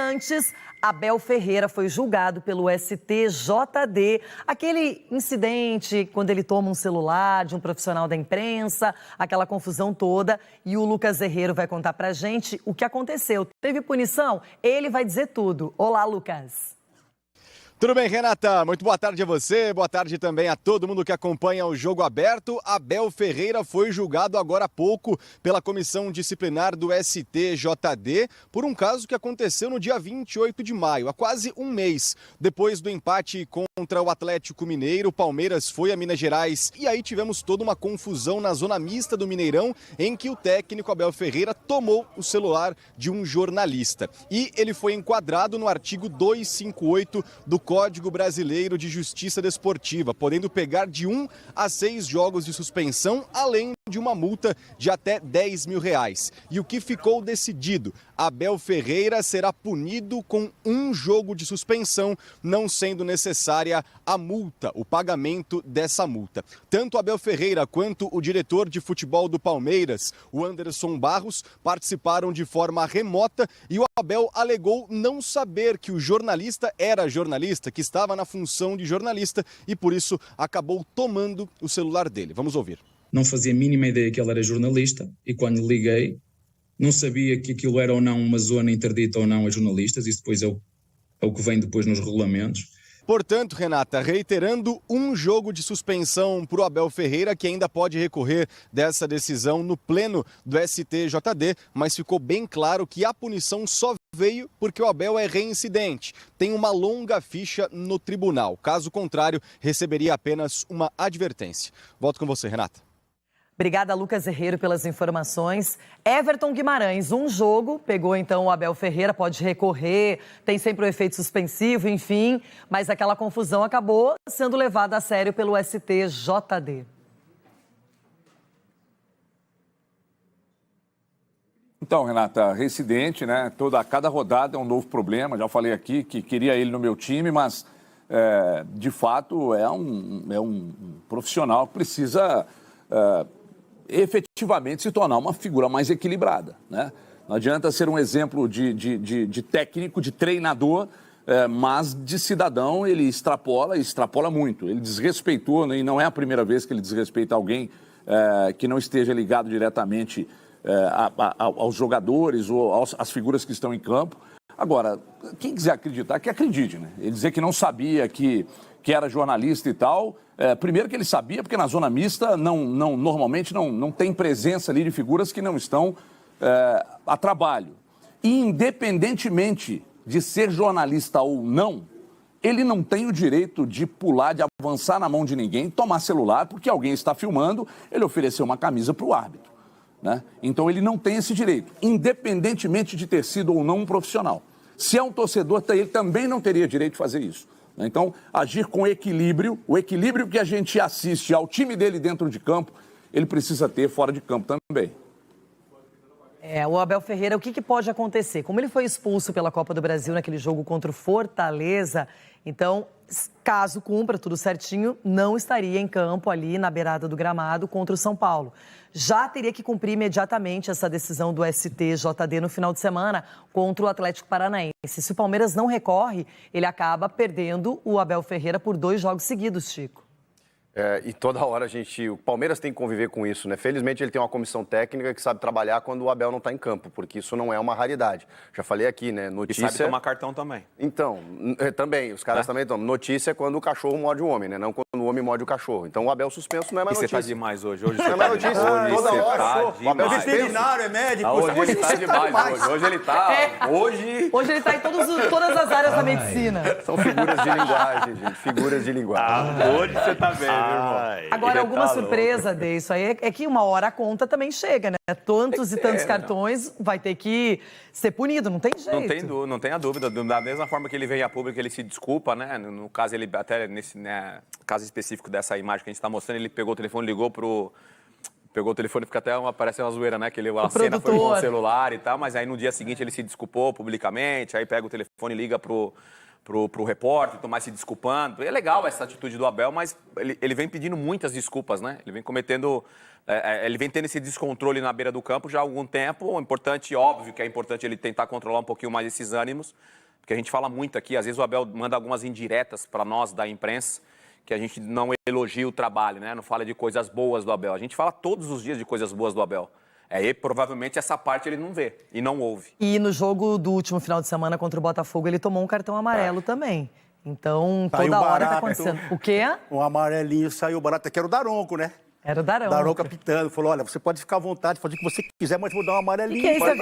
antes, Abel Ferreira foi julgado pelo STJD. Aquele incidente quando ele toma um celular de um profissional da imprensa, aquela confusão toda. E o Lucas Herrero vai contar pra gente o que aconteceu. Teve punição? Ele vai dizer tudo. Olá, Lucas. Tudo bem, Renata? Muito boa tarde a você, boa tarde também a todo mundo que acompanha o Jogo Aberto. Abel Ferreira foi julgado agora há pouco pela Comissão Disciplinar do STJD por um caso que aconteceu no dia 28 de maio, há quase um mês. Depois do empate contra o Atlético Mineiro, o Palmeiras foi a Minas Gerais e aí tivemos toda uma confusão na zona mista do Mineirão, em que o técnico Abel Ferreira tomou o celular de um jornalista. E ele foi enquadrado no artigo 258 do Código Brasileiro de Justiça Desportiva, podendo pegar de 1 a 6 jogos de suspensão, além de uma multa de até R$10 mil. E o que ficou decidido? Abel Ferreira será punido com 1 jogo de suspensão, não sendo necessária a multa, o pagamento dessa multa. Tanto Abel Ferreira quanto o diretor de futebol do Palmeiras, o Anderson Barros, participaram de forma remota e o Abel alegou não saber que o jornalista era jornalista, que estava na função de jornalista e por isso acabou tomando o celular dele. Vamos ouvir. Não fazia a mínima ideia que ele era jornalista e quando liguei não sabia que aquilo era ou não uma zona interdita ou não a jornalistas. Isso depois é o que vem depois nos regulamentos. Portanto, Renata, reiterando, 1 jogo de suspensão para o Abel Ferreira, que ainda pode recorrer dessa decisão no pleno do STJD, mas ficou bem claro que a punição só veio porque o Abel é reincidente, tem uma longa ficha no tribunal. Caso contrário, receberia apenas uma advertência. Volto com você, Renata. Obrigada, Lucas Herrero, pelas informações. Everton Guimarães, 1 jogo, pegou então o Abel Ferreira, pode recorrer, tem sempre o efeito suspensivo, enfim, mas aquela confusão acabou sendo levada a sério pelo STJD. Então, Renata, reincidente, né? Cada rodada é um novo problema. Já falei aqui que queria ele no meu time, mas de fato é um profissional que precisa efetivamente se tornar uma figura mais equilibrada, né? Não adianta ser um exemplo de técnico, de treinador, mas de cidadão ele extrapola muito. Ele desrespeitou, né? E não é a primeira vez que ele desrespeita alguém que não esteja ligado diretamente aos jogadores ou às figuras que estão em campo. Agora, quem quiser acreditar, que acredite, né? Ele dizer que não sabia que era jornalista e tal. Primeiro que ele sabia, porque na zona mista normalmente não tem presença ali de figuras que não estão a trabalho. E independentemente de ser jornalista ou não, ele não tem o direito de pular, de avançar na mão de ninguém, tomar celular, porque alguém está filmando, ele ofereceu uma camisa para o árbitro, né? Então ele não tem esse direito, independentemente de ter sido ou não um profissional. Se é um torcedor, ele também não teria direito de fazer isso. Então, agir com equilíbrio, o equilíbrio que a gente assiste ao time dele dentro de campo, ele precisa ter fora de campo também. O Abel Ferreira, o que pode acontecer? Como ele foi expulso pela Copa do Brasil naquele jogo contra o Fortaleza, então, caso cumpra tudo certinho, não estaria em campo ali na beirada do gramado contra o São Paulo. Já teria que cumprir imediatamente essa decisão do STJD no final de semana contra o Atlético Paranaense. Se o Palmeiras não recorre, ele acaba perdendo o Abel Ferreira por 2 jogos seguidos, Chico. E toda hora o Palmeiras tem que conviver com isso, né? Felizmente ele tem uma comissão técnica que sabe trabalhar quando o Abel não está em campo, porque isso não é uma raridade. Já falei aqui, né? Notícia... E sabe tomar cartão também. Então, também, os caras também tomam. Notícia é quando o cachorro morde o homem, né? Não quando o homem morde o cachorro. Então o Abel suspenso não é mais notícia. E você tá demais hoje. Hoje não é mais notícia. Toda hora. O Abel veterinário, é médico. Hoje ele tá demais. Hoje ele tá... Hoje ele tá em todas as áreas da medicina. São figuras de linguagem, gente. Figuras de linguagem. Hoje você tá bem, meu irmão. Agora, alguma surpresa disso aí é que uma hora a conta também chega, né? Tantos e tantos cartões, vai ter que ser punido, não tem jeito. Não tem a dúvida. Da mesma forma que ele veio a público, ele se desculpa, né? No caso, ele até nesse caso específico dessa imagem que a gente está mostrando, ele pegou o telefone, ligou pro... Pegou o telefone, fica até parece uma zoeira, né? Que a cena foi com o celular e tal, mas aí no dia seguinte ele se desculpou publicamente, aí pega o telefone e liga pro pro repórter, tomar se desculpando. É legal essa atitude do Abel, mas ele vem pedindo muitas desculpas, né? Ele vem cometendo... ele vem tendo esse descontrole na beira do campo já há algum tempo. Óbvio que é importante ele tentar controlar um pouquinho mais esses ânimos, porque a gente fala muito aqui, às vezes o Abel manda algumas indiretas para nós da imprensa, que a gente não elogia o trabalho, né? Não fala de coisas boas do Abel. A gente fala todos os dias de coisas boas do Abel. E provavelmente essa parte ele não vê e não ouve. E no jogo do último final de semana contra o Botafogo, ele tomou um cartão amarelo também. Então, toda hora tá acontecendo. O quê? Um amarelinho saiu barato, que era o Daronco, né? Era o Daronco. Daronco capitano. Falou, olha, você pode ficar à vontade, fazer o que você quiser, mas vou dar um amarelinho. Que é isso,